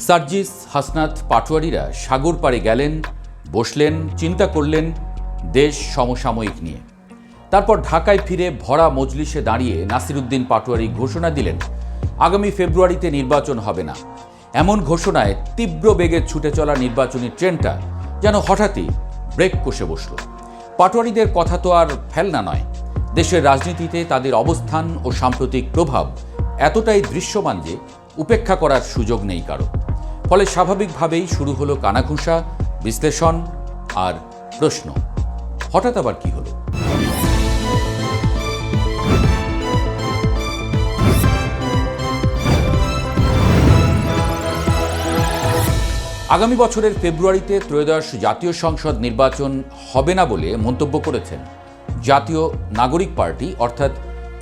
সার্জিস হাসনাত পাটোয়ারিরা সাগর পাড়ে গেলেন, বসলেন, চিন্তা করলেন দেশ সমসাময়িক নিয়ে। তারপর ঢাকায় ফিরে ভরা মজলিসে দাঁড়িয়ে নাসিরুদ্দিন পাটোয়ারি ঘোষণা দিলেন আগামী ফেব্রুয়ারিতে নির্বাচন হবে না। এমন ঘোষণায় তীব্র বেগে ছুটে চলা নির্বাচনী ট্রেনটা যেন হঠাৎই ব্রেক কষে বসল। পাটোয়ারিদের কথা তো আর ফেলনা নয়। দেশের রাজনীতিতে তাদের অবস্থান ও সাম্প্রতিক প্রভাব এতটাই দৃশ্যমান যে উপেক্ষা করার সুযোগ নেই কারো। ফলে স্বাভাবিকভাবেই শুরু হলো কানাঘুষা, বিশ্লেষণ আর প্রশ্ন, হঠাৎ আবার কি হলো? আগামী বছরের ফেব্রুয়ারিতে ত্রয়োদশ জাতীয় সংসদ নির্বাচন হবে না বলে মন্তব্য করেছেন জাতীয় নাগরিক পার্টি অর্থাৎ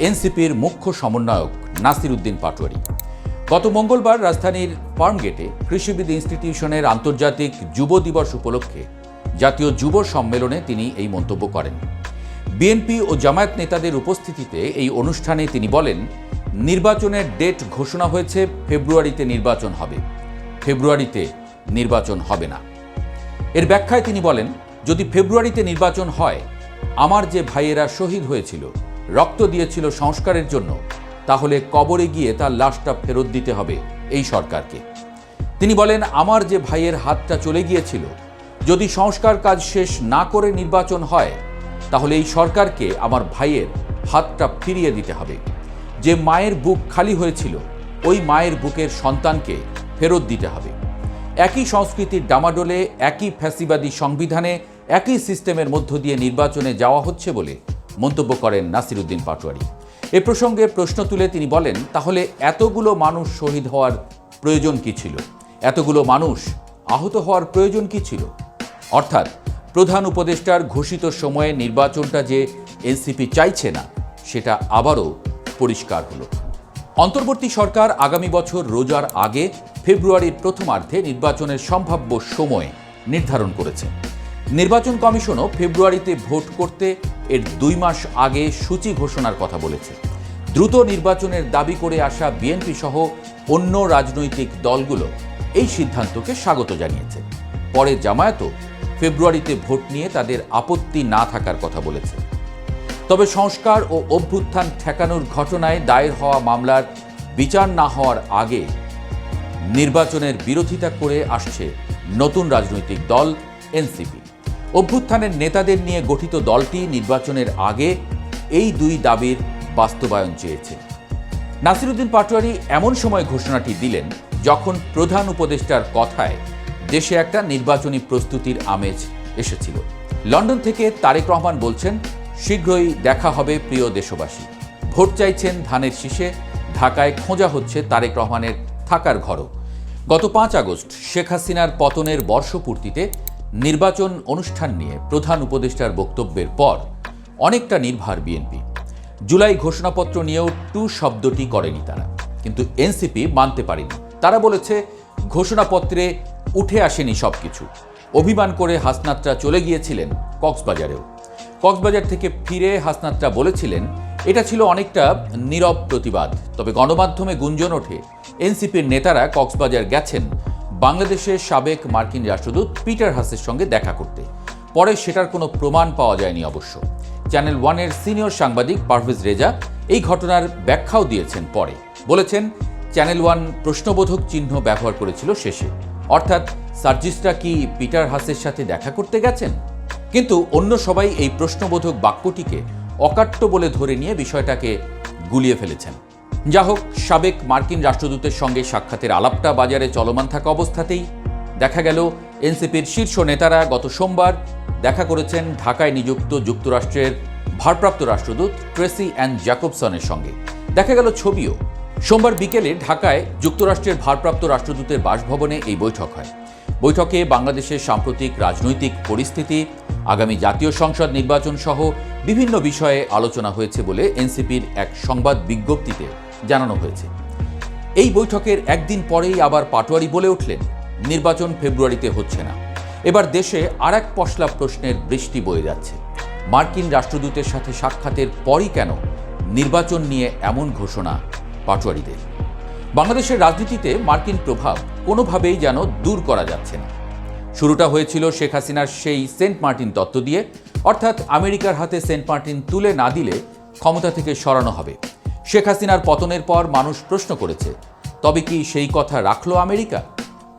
এনসিপির মুখ্য সমন্বয়ক নাসিরুদ্দিন পাটোয়ারি। গত মঙ্গলবার রাজধানীর ফার্মগেটে কৃষিবিদ ইনস্টিটিউশনের আন্তর্জাতিক যুব দিবস উপলক্ষে জাতীয় যুব সম্মেলনে তিনি এই মন্তব্য করেন। বিএনপি ও জামায়াত নেতাদের উপস্থিতিতে এই অনুষ্ঠানে তিনি বলেন, নির্বাচনের ডেট ঘোষণা হয়েছে, ফেব্রুয়ারিতে নির্বাচন হবে, ফেব্রুয়ারিতে নির্বাচন হবে না। এর ব্যাখ্যায় তিনি বলেন, যদি ফেব্রুয়ারিতে নির্বাচন হয়, আমার যে ভাইয়েরা শহীদ হয়েছিল, রক্ত দিয়েছিল সংস্কারের জন্য, তাহলে কবরে গিয়ে তার লাশটা ফেরত দিতে হবে এই সরকারকে। তিনি বলেন, আমার যে ভাইয়ের হাতটা চলে গিয়েছিল, যদি সংস্কার কাজ শেষ না করে নির্বাচন হয়, তাহলে এই সরকারকে আমার ভাইয়ের হাতটা ফিরিয়ে দিতে হবে। যে মায়ের বুক খালি হয়েছিল, ওই মায়ের বুকের সন্তানকে ফেরত দিতে হবে। একই সংস্কৃতির ডামাডোলে, একই ফ্যাসিবাদী সংবিধানে, একই সিস্টেমের মধ্য দিয়ে নির্বাচনে যাওয়া হচ্ছে বলে মন্তব্য করেন নাসিরুদ্দিন পাটোয়ারি। এ প্রসঙ্গে প্রশ্ন তুলে তিনি বলেন, তাহলে এতগুলো মানুষ শহীদ হওয়ার প্রয়োজন কি ছিল? এতগুলো মানুষ আহত হওয়ার প্রয়োজন কি ছিল? অর্থাৎ প্রধান উপদেষ্টার ঘোষিত সময়ে নির্বাচনটা যে এনসিপি চাইছে না, সেটা আবারও পরিষ্কার হলো। অন্তর্বর্তী সরকার আগামী বছর রোজার আগে ফেব্রুয়ারির প্রথমার্ধে নির্বাচনের সম্ভাব্য সময় নির্ধারণ করেছে। নির্বাচন কমিশনও ফেব্রুয়ারিতে ভোট করতে এর 2 মাস আগে সূচি ঘোষণার কথা বলেছে। দ্রুত নির্বাচনের দাবি করে আসা বিএনপি সহ অন্য রাজনৈতিক দলগুলো এই সিদ্ধান্তকে স্বাগত জানিয়েছে। পরে জামায়াতও ফেব্রুয়ারিতে ভোট নিয়ে তাদের আপত্তি না থাকার কথা বলেছে। তবে সংস্কার ও অভ্যুত্থান ঠেকানোর ঘটনায় দায়ের হওয়া মামলার বিচার না হওয়ার আগে নির্বাচনের বিরোধিতা করে আসছে নতুন রাজনৈতিক দল এনসিপি। অভ্যুত্থানের নেতাদের নিয়ে গঠিত দলটি নির্বাচনের আগে এই 2 দাবির বাস্তবায়ন চেয়েছে। নাসিরুদ্দিন পাটোয়ারি এমন সময় ঘোষণাটি দিলেন যখন প্রধান উপদেষ্টার কথায় দেশে একটা নির্বাচনী প্রস্তুতির আমেজ এসেছিল। লন্ডন থেকে তারেক রহমান বলছেন, শীঘ্রই দেখা হবে প্রিয় দেশবাসী। ভোট চাইছেন ধানের শীষে, ঢাকায় খোঁজা হচ্ছে তারেক রহমানের থাকার ঘরও। গত 5 আগস্ট শেখ হাসিনার পতনের বর্ষপূর্তিতে নির্বাচন অনুষ্ঠান নিয়ে প্রধান উপদেষ্টার বক্তব্যের পর অনেকটা নির্ভার বিএনপি। জুলাই ঘোষণাপত্র নিয়েও টু শব্দটি করেনি তারা, কিন্তু এনসিপি মানতে পারেনি। তারা বলেছে, ঘোষণাপত্রে উঠে আসেনি সবকিছু। অভিমান করে হাসনাতরা চলে গিয়েছিলেন কক্সবাজারেও। কক্সবাজার থেকে ফিরে হাসনাতরা বলেছিলেন, এটা ছিল অনেকটা নীরব প্রতিবাদ। তবে গণমাধ্যমে গুঞ্জন ওঠে এনসিপির নেতারা কক্সবাজার গেছেন বাংলাদেশের সাবেক মার্কিন রাষ্ট্রদূত পিটার হাসের সঙ্গে দেখা করতে। পরে সেটার কোনো প্রমাণ পাওয়া যায়নি অবশ্য। চ্যানেল 1-এর সিনিয়র সাংবাদিক পারভেজ রেজা এই ঘটনার ব্যাখ্যাও দিয়েছেন পরে। বলেছেন, চ্যানেল 1 প্রশ্নবোধক চিহ্ন ব্যবহার করেছিল শেষে, অর্থাৎ সার্জিসরা কি পিটার হাসের সাথে দেখা করতে গেছেন? কিন্তু অন্য সবাই এই প্রশ্নবোধক বাক্যটিকে অকাট্য বলে ধরে নিয়ে বিষয়টাকে গুলিয়ে ফেলেছেন। যা হোক, সাবেক মার্কিন রাষ্ট্রদূতের সঙ্গে সাক্ষাতের আলাপটা বাজারে চলমান থাকা অবস্থাতেই দেখা গেল এনসিপির শীর্ষ নেতারা গত সোমবার দেখা করেছেন ঢাকায় নিযুক্ত যুক্তরাষ্ট্রের ভারপ্রাপ্ত রাষ্ট্রদূত ট্রেসি অ্যান জ্যাকবসনের সঙ্গে। দেখা গেল ছবিও। সোমবার বিকেলে ঢাকায় যুক্তরাষ্ট্রের ভারপ্রাপ্ত রাষ্ট্রদূতের বাসভবনে এই বৈঠক হয়। বৈঠকে বাংলাদেশের সাম্প্রতিক রাজনৈতিক পরিস্থিতি, আগামী জাতীয় সংসদ নির্বাচন সহ বিভিন্ন বিষয়ে আলোচনা হয়েছে বলে এনসিপির এক সংবাদ বিজ্ঞপ্তিতে জানানো হয়েছে। এই বৈঠকের একদিন পরেই আবার পাটোয়ারি বলে উঠলেন, নির্বাচন ফেব্রুয়ারিতে হচ্ছে না। এবার দেশে আরেক পশলা প্রশ্নের বৃষ্টি বয়ে যাচ্ছে। মার্কিন রাষ্ট্রদূতের সাথে সাক্ষাতের পরই কেন নির্বাচন নিয়ে এমন ঘোষণা পাটোয়ারিদের? বাংলাদেশের রাজনীতিতে মার্কিন প্রভাব কোনোভাবেই যেন দূর করা যাচ্ছে না। শুরুটা হয়েছিল শেখ হাসিনার সেই সেন্ট মার্টিন তত্ত্ব দিয়ে, অর্থাৎ আমেরিকার হাতে সেন্ট মার্টিন তুলে না দিলে ক্ষমতা থেকে সরানো হবে। শেখ হাসিনার পতনের পর মানুষ প্রশ্ন করেছে, তবে কি সেই কথা রাখলো আমেরিকা?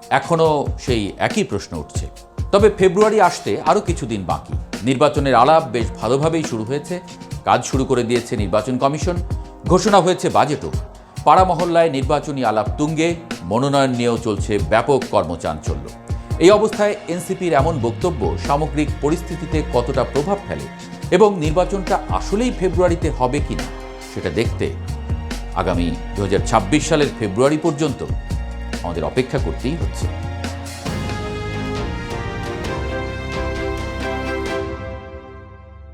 এখনও সেই একই প্রশ্ন উঠছে। তবে ফেব্রুয়ারি আসতে আরও কিছুদিন বাকি। নির্বাচনের আলাপ বেশ ভালোভাবেই শুরু হয়েছে, কাজ শুরু করে দিয়েছে নির্বাচন কমিশন, ঘোষণা হয়েছে বাজেটও। পাড়া মহল্লায় নির্বাচনী আলাপ তুঙ্গে, মনোনয়ন নিয়েও চলছে ব্যাপক কর্মচাঞ্চল্য। এই অবস্থায় এনসিপির এমন বক্তব্য সামগ্রিক পরিস্থিতিতে কতটা প্রভাব ফেলে এবং নির্বাচনটা আসলেই ফেব্রুয়ারিতে হবে কিনা সেটা দেখতে আগামী 2026 সালের ফেব্রুয়ারি পর্যন্ত আমাদের অপেক্ষা করতেই হচ্ছে।